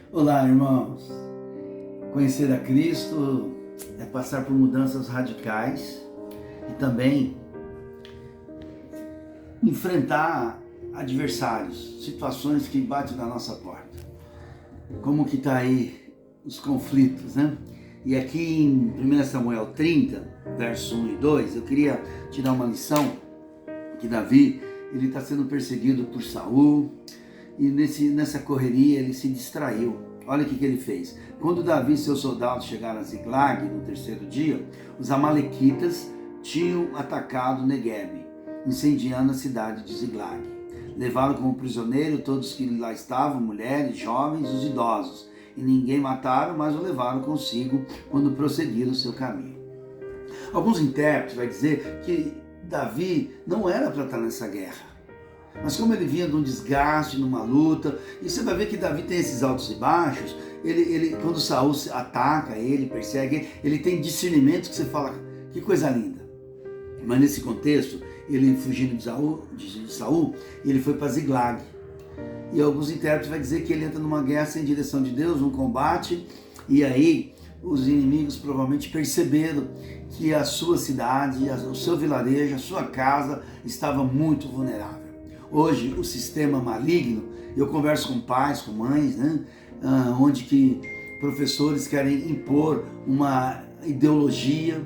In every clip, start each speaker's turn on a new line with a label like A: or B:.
A: Olá, irmãos. Conhecer a Cristo é passar por mudanças radicais e também enfrentar adversários, situações que batem na nossa porta. Como que está aí os conflitos, né? E aqui em 1 Samuel 30, versos 1 e 2, eu queria tirar uma lição que Davi, ele está sendo perseguido por Saul, e nessa correria ele se distraiu. Olha o que ele fez. Quando Davi e seus soldados chegaram a Ziklag no terceiro dia, os amalequitas tinham atacado Neguebe, incendiando a cidade de Ziklag. Levaram como prisioneiro todos que lá estavam, mulheres, jovens, os idosos, e ninguém mataram, mas o levaram consigo quando prosseguiram o seu caminho. Alguns intérpretes vão dizer que Davi não era para estar nessa guerra. Mas como ele vinha de um desgaste, numa luta, e você vai ver que Davi tem esses altos e baixos, quando Saul ataca ele, persegue ele tem discernimento que você fala, que coisa linda. Mas nesse contexto, ele fugindo de Saul, ele foi para Ziklag. E alguns intérpretes vão dizer que ele entra numa guerra sem direção de Deus, num combate, e aí os inimigos provavelmente perceberam que a sua cidade, o seu vilarejo, a sua casa estava muito vulnerável. Hoje, o sistema maligno, eu converso com pais, com mães, né? Onde que professores querem impor uma ideologia,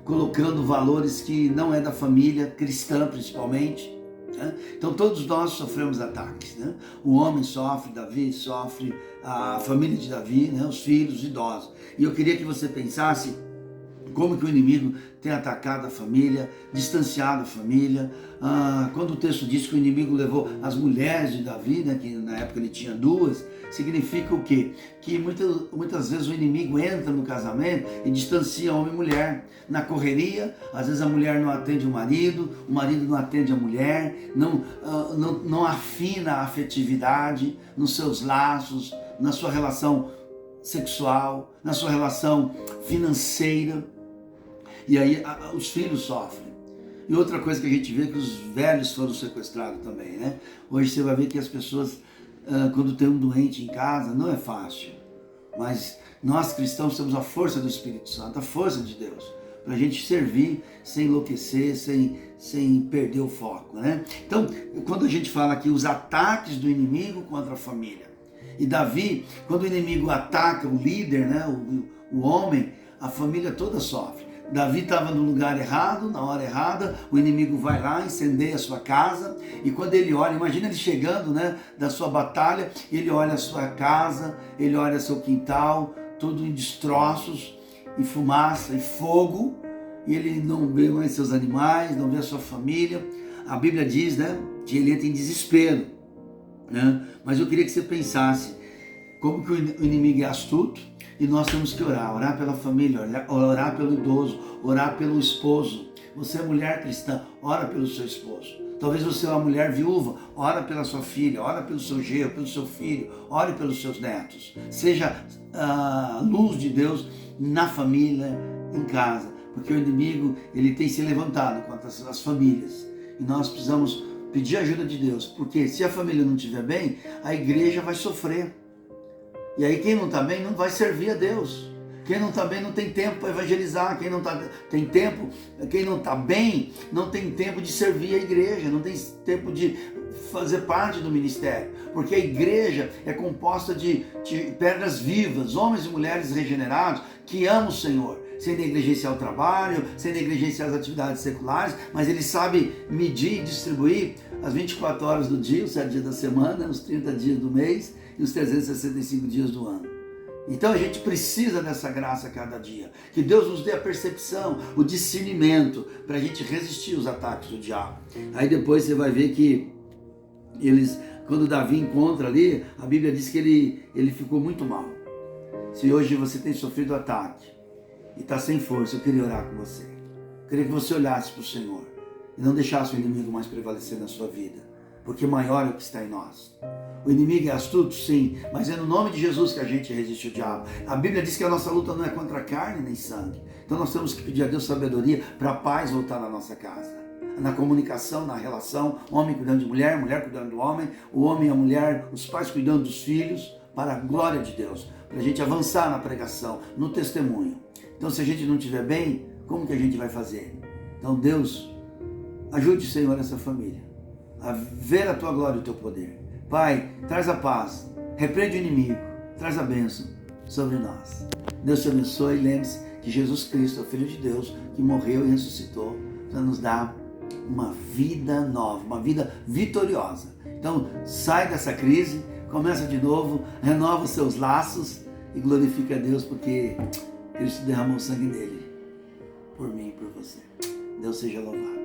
A: colocando valores que não é da família cristã, principalmente. Né? Então, todos nós sofremos ataques. Né? O homem sofre, Davi sofre, a família de Davi, né? Os filhos, os idosos. E eu queria que você pensasse como que o inimigo tem atacado a família, distanciado a família. Quando o texto diz que o inimigo levou as mulheres de Davi, né, que na época ele tinha duas, significa o quê? Que muitas vezes o inimigo entra no casamento e distancia homem e mulher. Na correria, às vezes a mulher não atende o marido não atende a mulher, não afina a afetividade nos seus laços, na sua relação sexual, na sua relação financeira. E aí os filhos sofrem. E outra coisa que a gente vê é que os velhos foram sequestrados também, né? Hoje você vai ver que as pessoas, quando tem um doente em casa, não é fácil. Mas nós cristãos temos a força do Espírito Santo, a força de Deus, para a gente servir sem enlouquecer, sem perder o foco, né? Então, quando a gente fala aqui os ataques do inimigo contra a família, e Davi, quando o inimigo ataca o líder, né, o homem, a família toda sofre. Davi estava no lugar errado, na hora errada, o inimigo vai lá, incendeia a sua casa, e quando ele olha, imagina ele chegando, né, da sua batalha, ele olha a sua casa, ele olha seu quintal, tudo em destroços, e fumaça, e fogo, e ele não vê mais seus animais, não vê a sua família. A Bíblia diz, né, que ele entra em desespero, né? Mas eu queria que você pensasse como que o inimigo é astuto, e nós temos que orar pela família, orar pelo idoso, orar pelo esposo. Você é mulher cristã, ora pelo seu esposo. Talvez você é uma mulher viúva, ora pela sua filha, ora pelo seu genro, pelo seu filho, ore pelos seus netos. Seja a luz de Deus na família, em casa, porque o inimigo ele tem se levantado contra as famílias, e nós precisamos pedir ajuda de Deus, porque se a família não estiver bem, a igreja vai sofrer. E aí quem não está bem não vai servir a Deus. Quem não está bem não tem tempo para evangelizar. Quem não está bem não tem tempo de servir a igreja, não tem tempo de fazer parte do ministério. Porque a igreja é composta de pedras vivas, homens e mulheres regenerados que amam o Senhor, sem negligenciar o trabalho, sem negligenciar as atividades seculares, mas ele sabe medir e distribuir as 24 horas do dia, os 7 dias da semana, os 30 dias do mês e os 365 dias do ano. Então a gente precisa dessa graça a cada dia. Que Deus nos dê a percepção, o discernimento, para a gente resistir aos ataques do diabo. Aí depois você vai ver que quando Davi encontra ali, a Bíblia diz que ele ficou muito mal. Se hoje você tem sofrido ataque e está sem força, eu queria orar com você. Eu queria que você olhasse para o Senhor e não deixasse o inimigo mais prevalecer na sua vida, porque maior é o que está em nós. O inimigo é astuto, sim, mas é no nome de Jesus que a gente resiste ao diabo. A Bíblia diz que a nossa luta não é contra carne nem sangue. Então nós temos que pedir a Deus sabedoria para a paz voltar na nossa casa. Na comunicação, na relação, homem cuidando de mulher, mulher cuidando do homem, o homem e a mulher, os pais cuidando dos filhos, para a glória de Deus, para a gente avançar na pregação, no testemunho. Então, se a gente não estiver bem, como que a gente vai fazer? Então, Deus, ajude, Senhor, essa família a ver a tua glória e o teu poder. Pai, traz a paz, repreende o inimigo, traz a bênção sobre nós. Deus te abençoe. Lembre-se que Jesus Cristo é o Filho de Deus que morreu e ressuscitou para nos dar uma vida nova, uma vida vitoriosa. Então, sai dessa crise, começa de novo, renova os seus laços e glorifica a Deus porque Cristo derramou o sangue dele por mim e por você. Deus seja louvado.